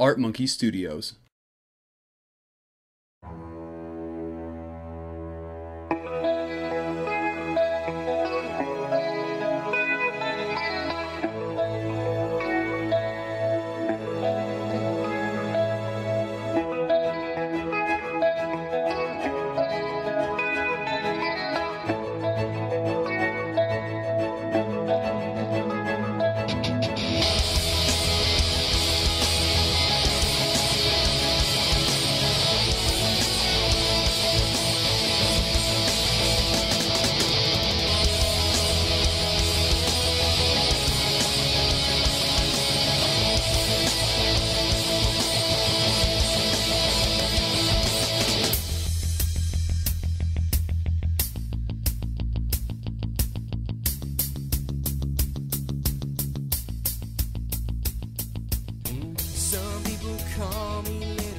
Art Monkey Studios.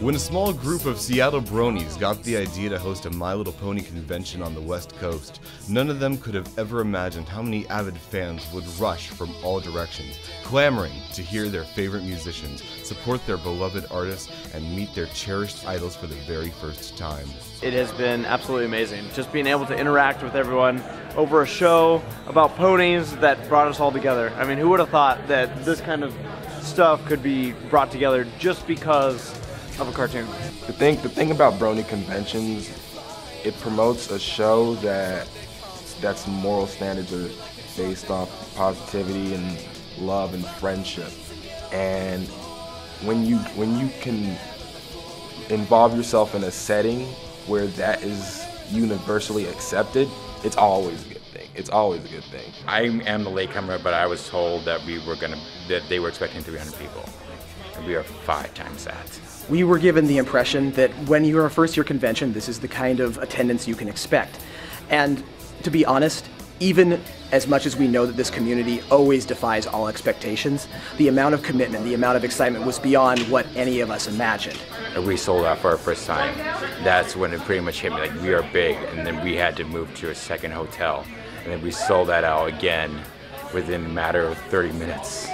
When a small group of Seattle Bronies got the idea to host a My Little Pony convention on the West Coast, none of them could have ever imagined how many avid fans would rush from all directions, clamoring to hear their favorite musicians, support their beloved artists, and meet their cherished idols for the very first time. It has been absolutely amazing. Just being able to interact with everyone over a show about ponies that brought us all together. I mean, who would have thought that this kind of stuff could be brought together just because of a cartoon? The thing about Brony conventions, it promotes a show that's moral standards are based off positivity and love and friendship. And when you can involve yourself in a setting where that is universally accepted, it's always a good thing. It's always a good thing. I am the latecomer, but I was told that that they were expecting 300 people, and we are 5 times that. We were given the impression that when you're a first-year convention, this is the kind of attendance you can expect. And to be honest, even as much as we know that this community always defies all expectations, the amount of commitment, the amount of excitement was beyond what any of us imagined. We sold out for our first time. That's when it pretty much hit me, like, we are big, and then we had to move to a second hotel. And then we sold that out again within a matter of 30 minutes.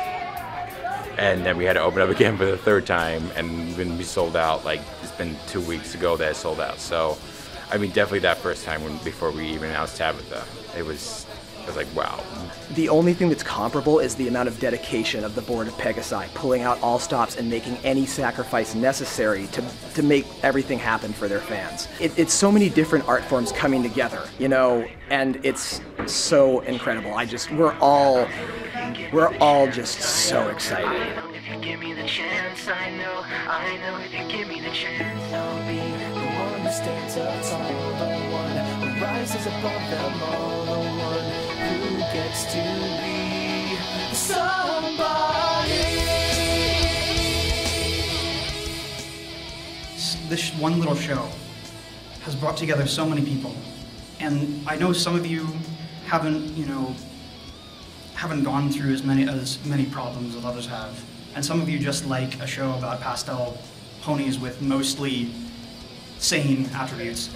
And then we had to open up again for the third time, and when we sold out, like, it's been 2 weeks ago that it sold out. So, I mean, definitely that first time before we even announced Tabitha, it was like, wow. The only thing that's comparable is the amount of dedication of the board of Pegasi, pulling out all stops and making any sacrifice necessary to make everything happen for their fans. It's so many different art forms coming together, you know, and it's so incredible. We're all just so excited. If you give me the chance, I know if you give me the chance, I'll be the one who stands up tall, the one who rises above them all, the one who gets to be somebody. This one little show has brought together so many people, and I know some of you haven't gone through as many problems as others have. And some of you just like a show about pastel ponies with mostly sane attributes.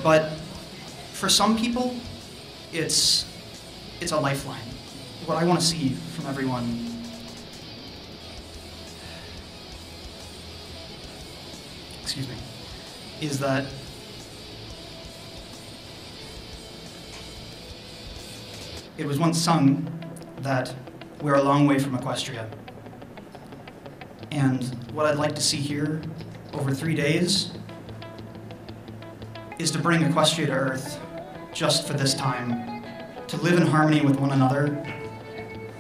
But for some people, it's a lifeline. What I want to see from everyone is that it was once sung that we're a long way from Equestria. And what I'd like to see here over 3 days is to bring Equestria to Earth just for this time, to live in harmony with one another,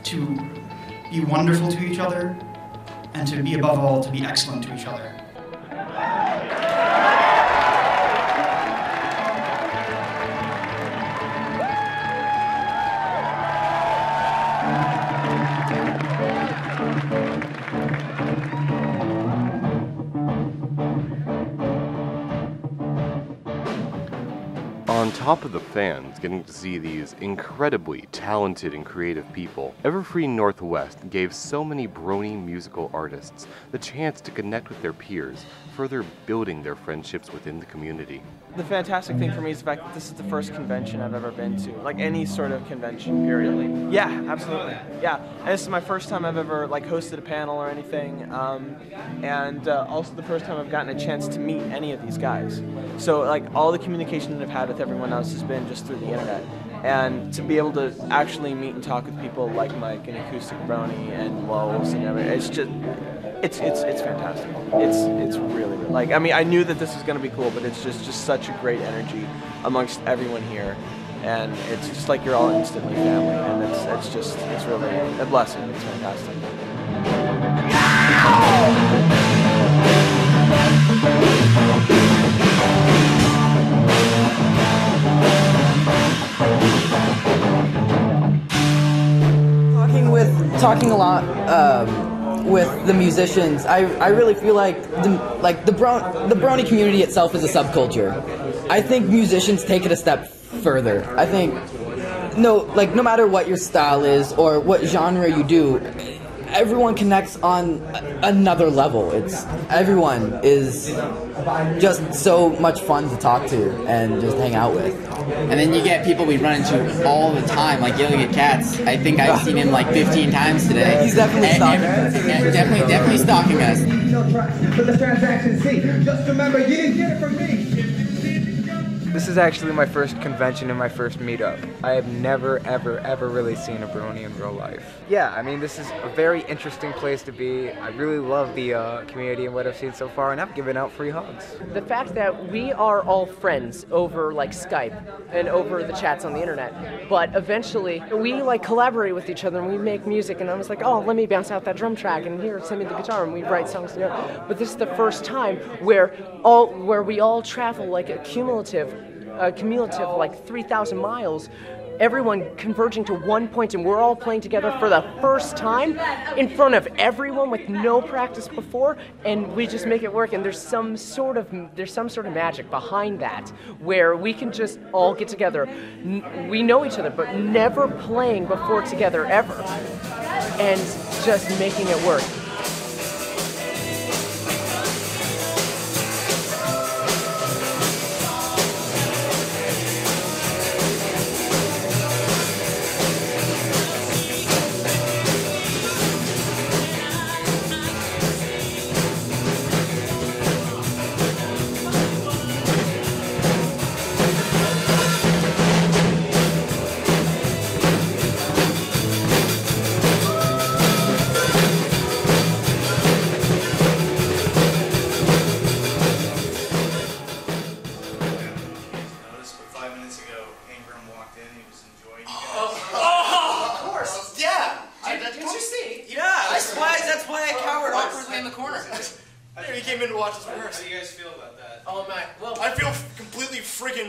to be wonderful to each other, and to be, above all, to be excellent to each other. on top of the fans getting to see these incredibly talented and creative people, Everfree Northwest gave so many Brony musical artists the chance to connect with their peers, further building their friendships within the community. The fantastic thing for me is the fact that this is the first convention I've ever been to, like any sort of convention, period. Yeah, absolutely. Yeah, and this is my first time I've ever like hosted a panel or anything, and also the first time I've gotten a chance to meet any of these guys. So like all the communication that I've had with everyone else has been just through the internet, and to be able to actually meet and talk with people like Mike and Acoustic Brony and Lowell's and everything, it's just. It's fantastic. It's really good. Like, I mean, I knew that this was going to be cool, but it's just such a great energy amongst everyone here, and it's just like you're all instantly family, and it's really a blessing. It's fantastic. Talking a lot. With the musicians, I really feel like the Brony community itself is a subculture. I think musicians take it a step further. I think no matter what your style is or what genre you do, everyone connects on another level. Everyone is just so much fun to talk to and just hang out with. And then you get people we run into all the time, like Yelling at Cats. I think I've seen him like 15 times today. He's definitely stalking us. Definitely stalking us. Just remember, you didn't get it from me. This is actually my first convention and my first meetup. I have never, ever really seen a Brony in real life. Yeah, I mean, this is a very interesting place to be. I really love the community and what I've seen so far, and I've given out free hugs. The fact that we are all friends over like Skype and over the chats on the internet, but eventually we like collaborate with each other and we make music, and I was like, oh, let me bounce out that drum track, and here, send me the guitar, and we write songs together. But this is the first time where we all travel like a cumulative like 3,000 miles, everyone converging to one point, and we're all playing together for the first time in front of everyone with no practice before, and we just make it work. And there's some sort of magic behind that, where we can just all get together. We know each other, but never playing before together ever, and just making it work.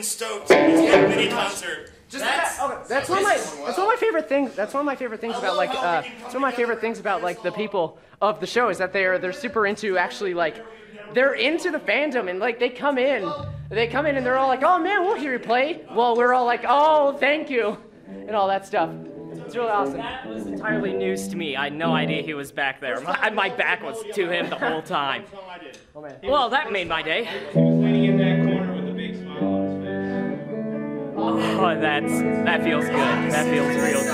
Stoked. It's like a mini concert. That's one of my favorite things. That's one of my favorite things about like it's one of my favorite things about like the people of the show is that they're super into actually like they're into the fandom, and like they come in and they're all like, oh man, we'll hear you play. Well, we're all like, oh, thank you, and all that stuff. It's really awesome. It was entirely news to me. I had no idea he was back there. My back was to him the whole time. Oh man. Well, that made my day. He was waiting in that corner with a big smile on his face. Oh, that feels good. That feels real good.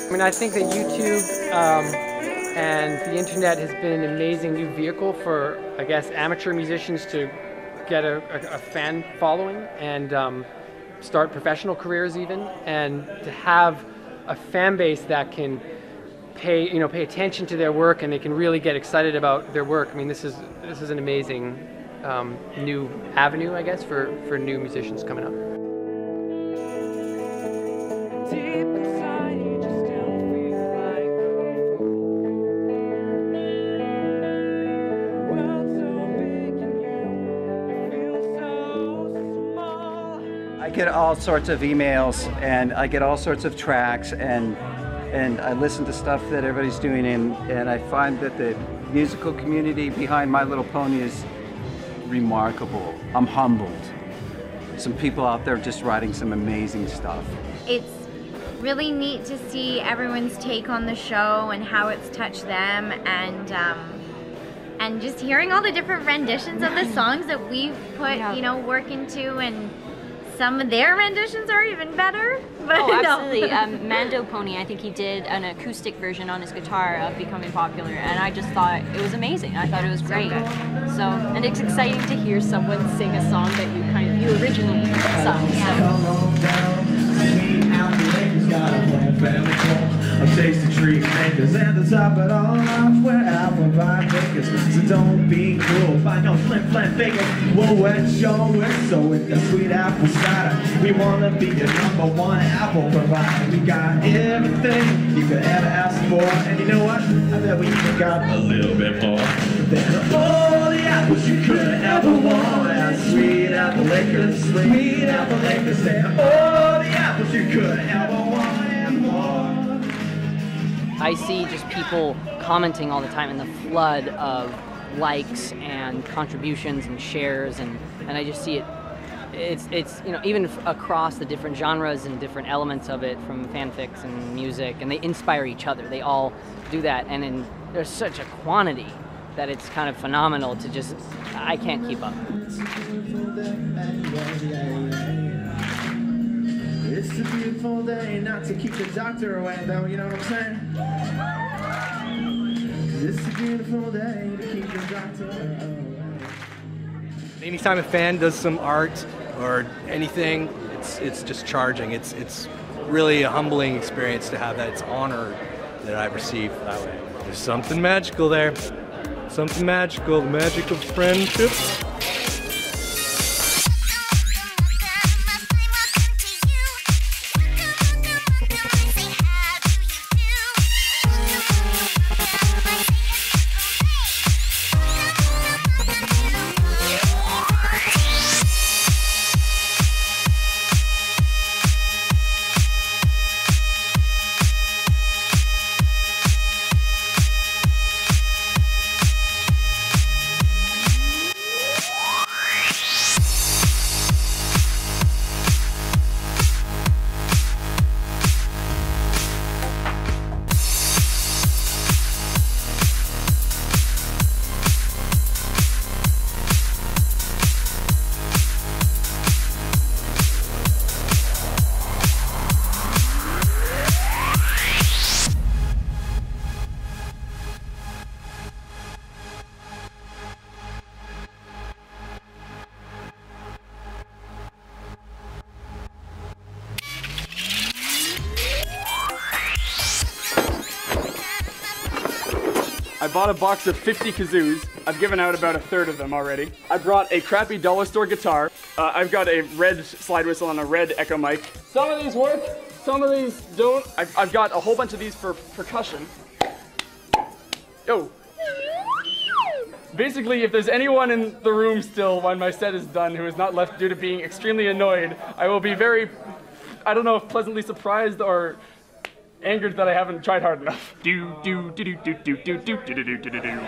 I mean, I think that YouTube and the internet has been an amazing new vehicle for, I guess, amateur musicians to get a fan following and start professional careers even, and to have a fan base that can pay attention to their work, and they can really get excited about their work. I mean, this is an amazing new avenue, I guess, for new musicians coming up. I get all sorts of emails and I get all sorts of tracks, and and I listen to stuff that everybody's doing, and I find that the musical community behind My Little Pony is remarkable. I'm humbled. Some people out there just writing some amazing stuff. It's really neat to see everyone's take on the show and how it's touched them, and just hearing all the different renditions of the songs that we've put, you know, work into, and some of their renditions are even better. But oh, absolutely. Mando Pony, I think he did an acoustic version on his guitar of Becoming Popular, and I just thought it was amazing. I thought it was great. So, and it's exciting to hear someone sing a song that you originally sung. I'll chase the tree makers and the top it all off where apple pie bakers. So don't be cruel by no flim fingers. We'll wet your whistle with the sweet apple cider. We wanna be the #1 apple provider. We got everything you could ever ask for, and you know what? I bet we even got a little bit more than all the apples you could ever want. And sweet apple liquor, sweet apple liquor, say all the apples you could ever want. I see just people commenting all the time in the flood of likes and contributions and shares, and I just see it's you know, even across the different genres and different elements of it, from fanfics and music, and they inspire each other. They all do that, and there's such a quantity that it's kind of phenomenal to just, I can't keep up. It's a beautiful day, not to keep the doctor away though, you know what I'm saying? 'Cause it's a beautiful day to keep the doctor away. Anytime a fan does some art or anything, it's just charging. It's really a humbling experience to have that. It's honor that I've received that way. There's something magical there. Something magical, the magic of friendship. I bought a box of 50 kazoos. I've given out about a third of them already. I brought a crappy dollar store guitar. I've got a red slide whistle and a red echo mic. Some of these work, some of these don't. I've got a whole bunch of these for percussion. Yo. Basically, if there's anyone in the room still when my set is done who is not left due to being extremely annoyed, I will be very, I don't know if pleasantly surprised or angered that I haven't tried hard enough. Do do do do do do do do do do do do do.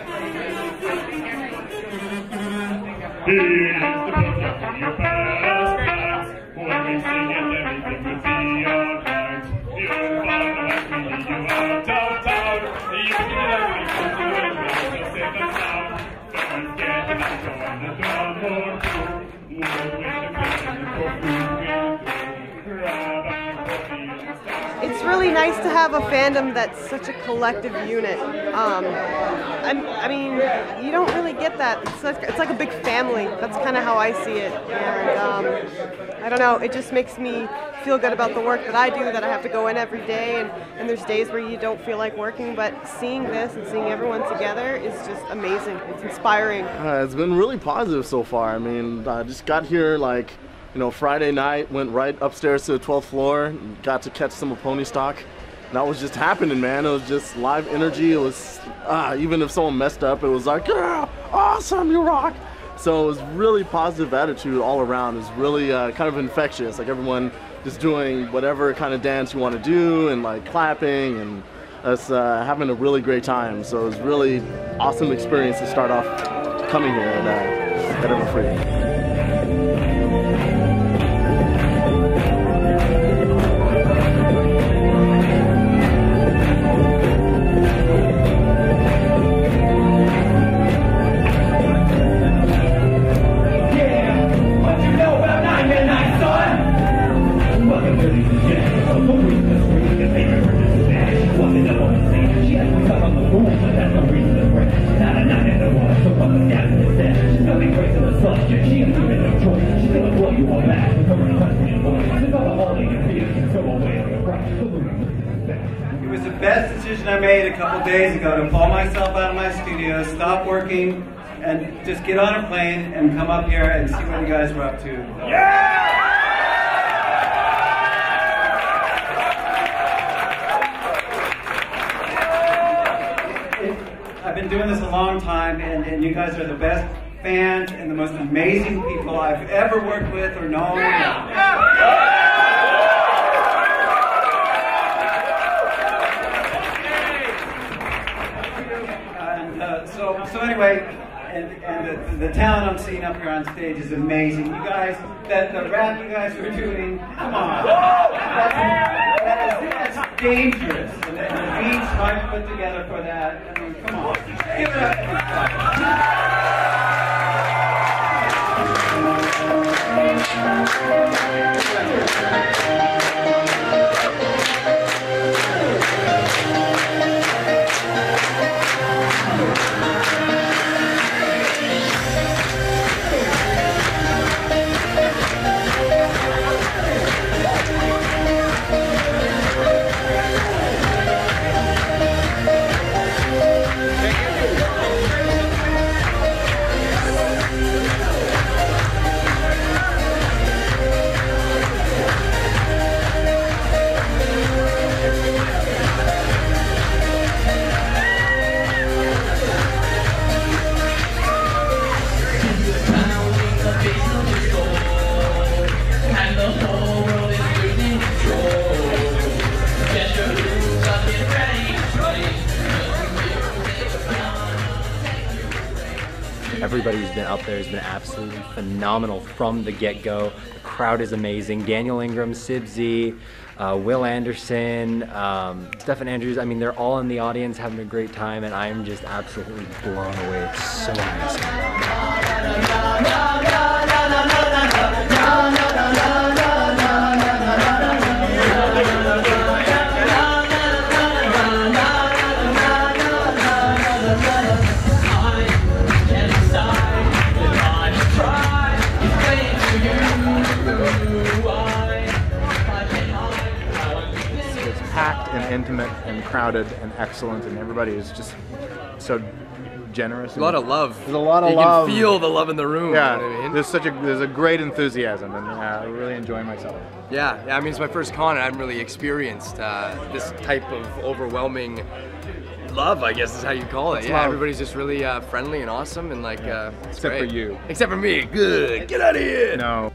It's really nice to have a fandom that's such a collective unit. I mean, you don't really get that. It's like a big family. That's kind of how I see it. And I don't know, it just makes me feel good about the work that I do, that I have to go in every day, and there's days where you don't feel like working, but seeing this and seeing everyone together is just amazing. It's inspiring. It's been really positive so far. I mean, I just got here like, you know, Friday night, went right upstairs to the 12th floor, got to catch some of Pony Stock. And that was just happening, man. It was just live energy. It was, even if someone messed up, it was like, yeah, awesome, you rock. So it was really positive attitude all around. It was really kind of infectious. Like everyone just doing whatever kind of dance you want to do and like clapping and us having a really great time. So it was really awesome experience to start off coming here at Everfree. It was the best decision I made a couple days ago to pull myself out of my studio, stop working, and just get on a plane and come up here and see what you guys were up to. Yeah! I've been doing this a long time, and you guys are the best fans and the most amazing people I've ever worked with or known. So anyway, and the talent I'm seeing up here on stage is amazing. You guys, the rap you guys were doing, come on. That's dangerous. And the beats Mike put together for that. I mean, come on. Give it up. Everybody who's been out there has been absolutely phenomenal from the get-go. The crowd is amazing. Daniel Ingram, Sibzy, Will Anderson, Stephen Andrews. I mean, they're all in the audience having a great time, and I am just absolutely blown away. It's so amazing. Packed and intimate and crowded and excellent, and everybody is just so generous. A lot of love. There's a lot of love. You can feel the love in the room. Yeah, you know what I mean? there's a great enthusiasm, and I'm really enjoying myself. Yeah, I mean, it's my first con, and I haven't really experienced this type of overwhelming love, I guess is how you call it. It's yeah, love. everybody's just really friendly and awesome, and like, it's Except great. for you. Except for me. Good. Get out of here. No.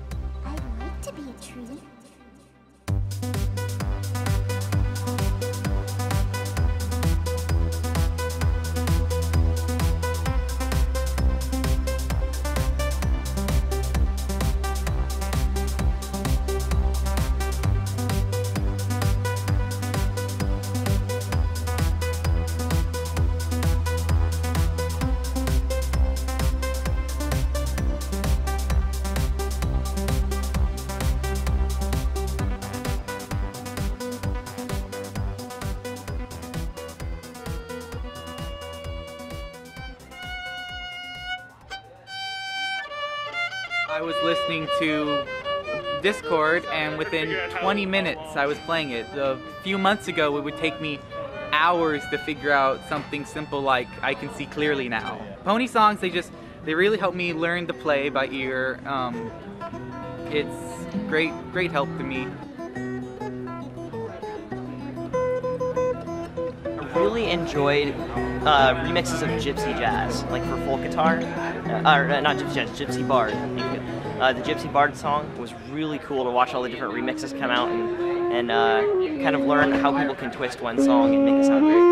I was listening to Discord, and within 20 minutes I was playing it. A few months ago it would take me hours to figure out something simple like I Can See Clearly Now. Pony songs, they really help me learn to play by ear. It's great help to me. I really enjoyed remixes of gypsy jazz, like for folk guitar, or not gypsy jazz, gypsy bard. The Gypsy Bard song was really cool to watch all the different remixes come out and kind of learn how people can twist one song and make it sound great.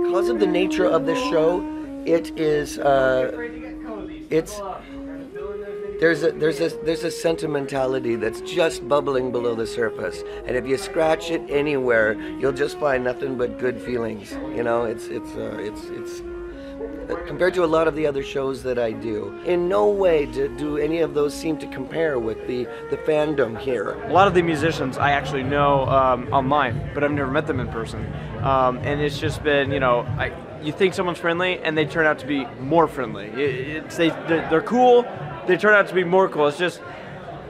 Because of the nature of this show, there's a sentimentality that's just bubbling below the surface, and if you scratch it anywhere, you'll just find nothing but good feelings. You know, it's compared to a lot of the other shows that I do. In no way do any of those seem to compare with the fandom here. A lot of the musicians I actually know online, but I've never met them in person. And it's just been, you know, you think someone's friendly and they turn out to be more friendly. They're cool, they turn out to be more cool. It's just,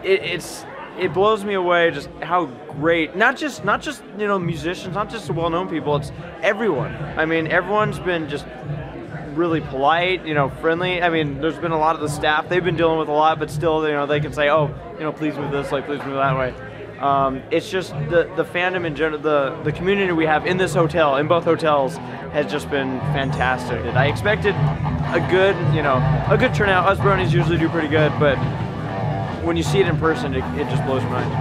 it blows me away just how great, not just you know, musicians, not just the well-known people, it's everyone. I mean, everyone's been just really polite, you know, friendly. I mean, there's been a lot of the staff, they've been dealing with a lot, but still, you know, they can say, oh, you know, please move this, like, please move that way. It's just the fandom in general, the community we have in this hotel, in both hotels, has just been fantastic. I expected a good turnout. Us Bronies usually do pretty good, but when you see it in person, it just blows your mind.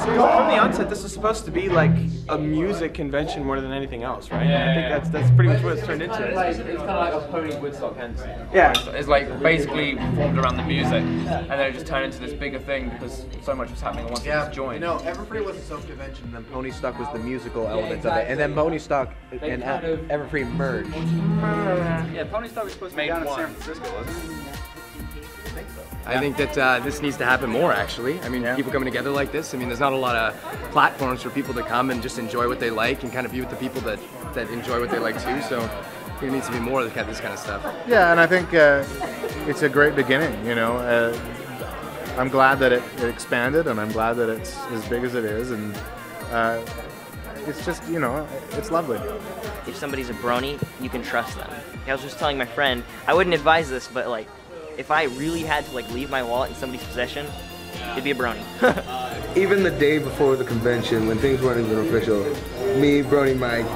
From the onset, this is supposed to be like a music convention more than anything else, right? I think that's pretty much what it's turned into. It's kind of like a pony Woodstock, hence. Yeah. It's like basically formed around the music, and then it just turned into this bigger thing because so much was happening once it was joined. You know, Everfree was its own convention, and then Pony Stock was the musical element of it, and then Pony Stock and Everfree merged. Yeah, Pony Stock was supposed to be down in San Francisco, wasn't it? I think that this needs to happen more, actually. I mean, people coming together like this. I mean, there's not a lot of platforms for people to come and just enjoy what they like and kind of be with the people that enjoy what they like too. So there needs to be more of this kind of stuff. Yeah, and I think it's a great beginning, you know. I'm glad that it expanded, and I'm glad that it's as big as it is, and it's just, you know, it's lovely. If somebody's a brony, you can trust them. I was just telling my friend, I wouldn't advise this, but like, if I really had to like leave my wallet in somebody's possession, it'd be a brony. Even the day before the convention, when things weren't even official, me, Brony, Mike,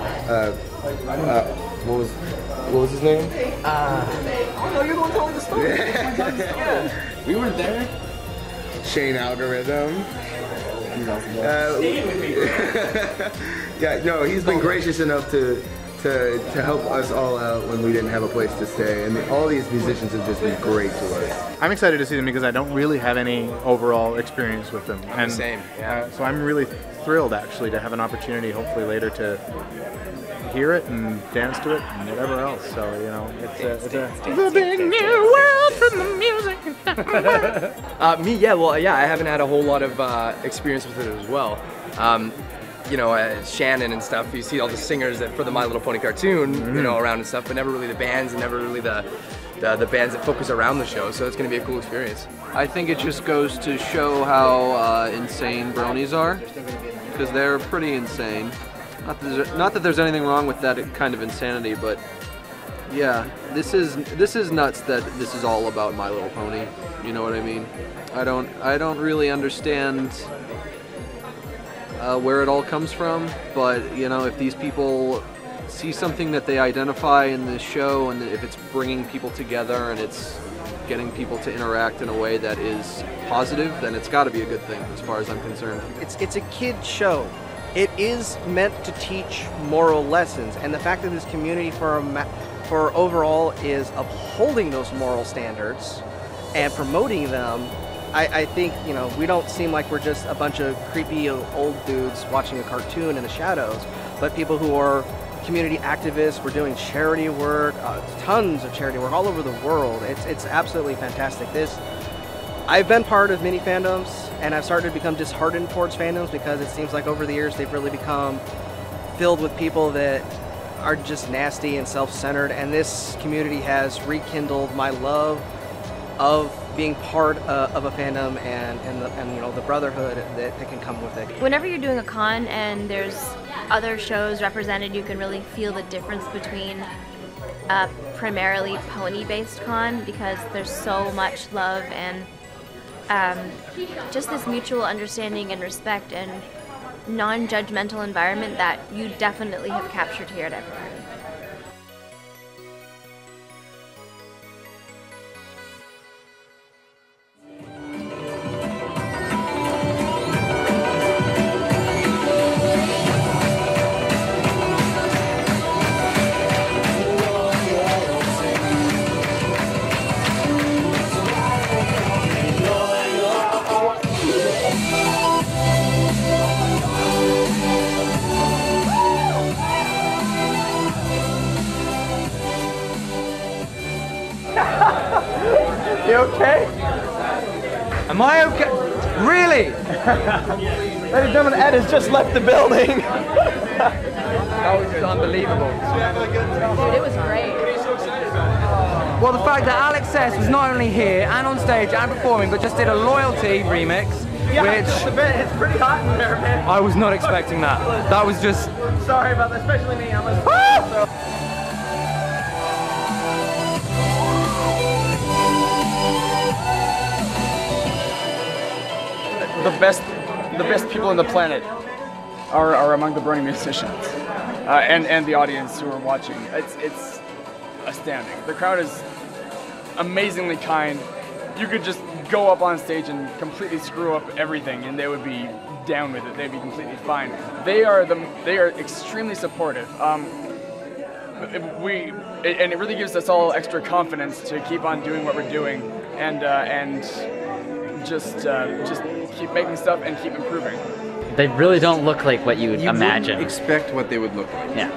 what was his name? Oh no, you're the one telling the story. Yeah. We weren't there. Shane Algorithm. Yeah, no, he's been gracious enough to help us all out when we didn't have a place to stay, and all these musicians have just been great to us. I'm excited to see them because I don't really have any overall experience with them. I'm the same, yeah. So I'm really thrilled actually to have an opportunity, hopefully later, to hear it and dance to it and whatever else. So, you know, it's a big new world from the music. I haven't had a whole lot of experience with it as well. You know, Shannon and stuff, you see all the singers for the My Little Pony cartoon, you know, around and stuff, but never really the bands and never really the bands that focus around the show, so it's going to be a cool experience. I think it just goes to show how insane bronies are, because they're pretty insane. Not that there's anything wrong with that kind of insanity, but yeah, this is nuts that this is all about My Little Pony. You know what I mean? I don't really understand where it all comes from, but you know, if these people see something that they identify in this show, and if it's bringing people together and it's getting people to interact in a way that is positive, then it's got to be a good thing as far as I'm concerned. It's a kid show. It is meant to teach moral lessons, and the fact that this community for overall is upholding those moral standards and promoting them, I think, you know, we don't seem like we're just a bunch of creepy old dudes watching a cartoon in the shadows, but people who are community activists. We're doing charity work, tons of charity work all over the world. It's absolutely fantastic. I've been part of many fandoms, and I've started to become disheartened towards fandoms because it seems like over the years they've really become filled with people that are just nasty and self-centered, and this community has rekindled my love of being part of a fandom and you know, the brotherhood that can come with it. Whenever you're doing a con and there's other shows represented, you can really feel the difference between primarily pony-based con because there's so much love and just this mutual understanding and respect and non-judgmental environment that you definitely have captured here at Everfree. You okay? Am I okay? Really? Ladies and gentlemen, Ed has just left the building. That was unbelievable. Dude, it was great. Well, the fact that Alex S was not only here and on stage and performing, but just did a Loyalty remix, which just a bit. It's pretty hot in there, man. I was not expecting that. That was just... Sorry about that, especially me. I'm a the best people on the planet are among the Brony musicians and the audience who are watching. It's astounding. The crowd is amazingly kind. You could just go up on stage and completely screw up everything, and they would be down with it. They'd be completely fine. They are extremely supportive. And it really gives us all extra confidence to keep on doing what we're doing and just keep making stuff and keep improving. They really don't look like what you would imagine. You wouldn't expect what they would look like. Yeah.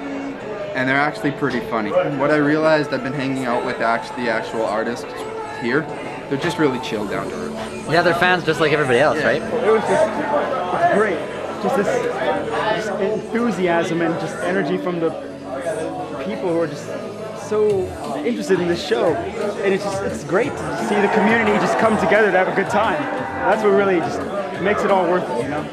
And they're actually pretty funny. What I realized, I've been hanging out with the actual artists here. They're just really chilled down to earth. Yeah, they're fans just like everybody else, right? It was just great. Just this enthusiasm and just energy from the people who are just so interested in this show. And it's great to see the community just come together to have a good time. That's what really just makes it all worth it, you know?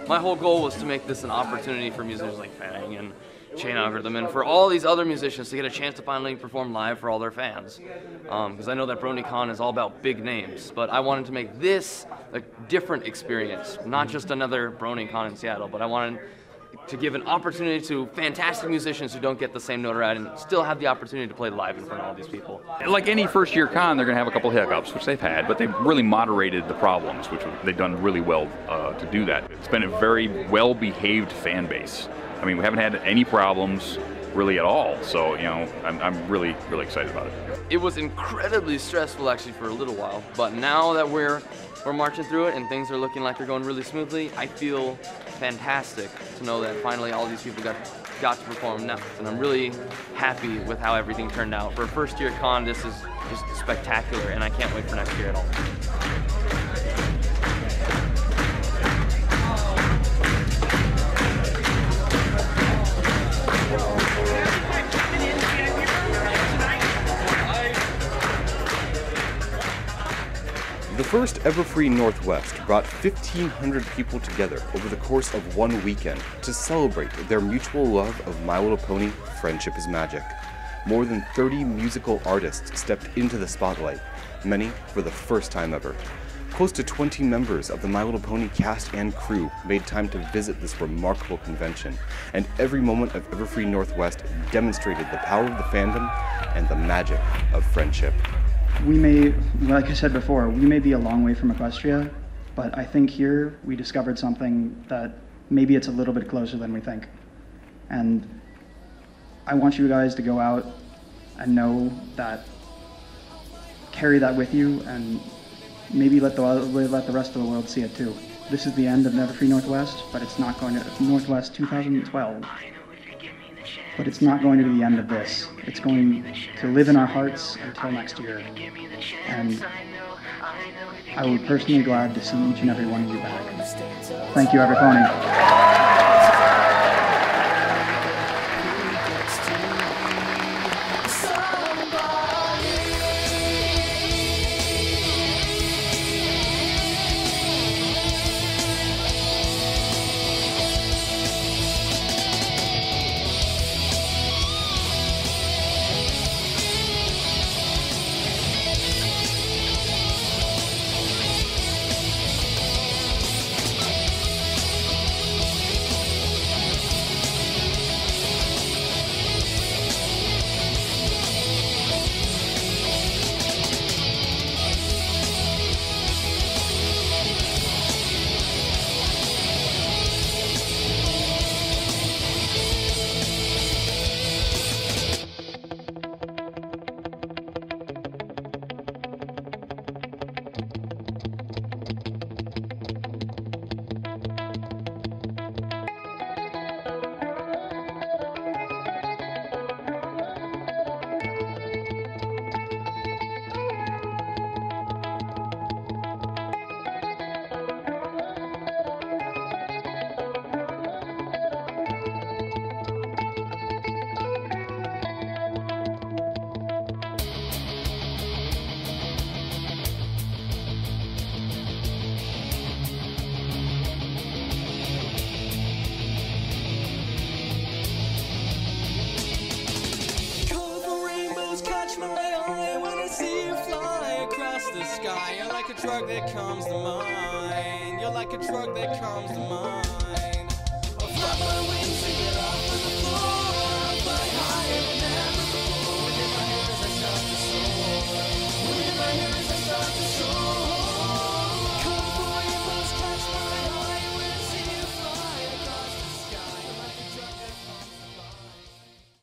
My whole goal was to make this an opportunity for musicians like Fang and Chain Algorithm and for all these other musicians to get a chance to finally perform live for all their fans. Because I know that BronyCon is all about big names, but I wanted to make this a different experience, not just another BronyCon in Seattle, but I wanted to give an opportunity to fantastic musicians who don't get the same notoriety and still have the opportunity to play live in front of all these people. Like any first-year con, they're going to have a couple hiccups, which they've had, but they've really moderated the problems, which they've done really well to do that. It's been a very well-behaved fan base. I mean, we haven't had any problems really at all, so, you know, I'm really, really excited about it. It was incredibly stressful actually for a little while, but now that we're marching through it and things are looking like they're going really smoothly, I feel fantastic to know that finally all these people got to perform now. And I'm really happy with how everything turned out. For a first-year con, this is just spectacular, and I can't wait for next year at all. The first Everfree Northwest brought 1,500 people together over the course of one weekend to celebrate their mutual love of My Little Pony, Friendship is Magic. More than 30 musical artists stepped into the spotlight, many for the first time ever. Close to 20 members of the My Little Pony cast and crew made time to visit this remarkable convention, and every moment of Everfree Northwest demonstrated the power of the fandom and the magic of friendship. We may, like I said before, we may be a long way from Equestria, but I think here we discovered something that maybe it's a little bit closer than we think. And I want you guys to go out and know that, carry that with you, and maybe let the rest of the world see it too. This is the end of Everfree Northwest, but it's not going to, Northwest 2012. But it's not going to be the end of this. It's going to live in our hearts until next year. And I would personally be glad to see each and every one of you back. Thank you, Everpony. You're like a drug that comes to mind. You're like a drug that comes to mind.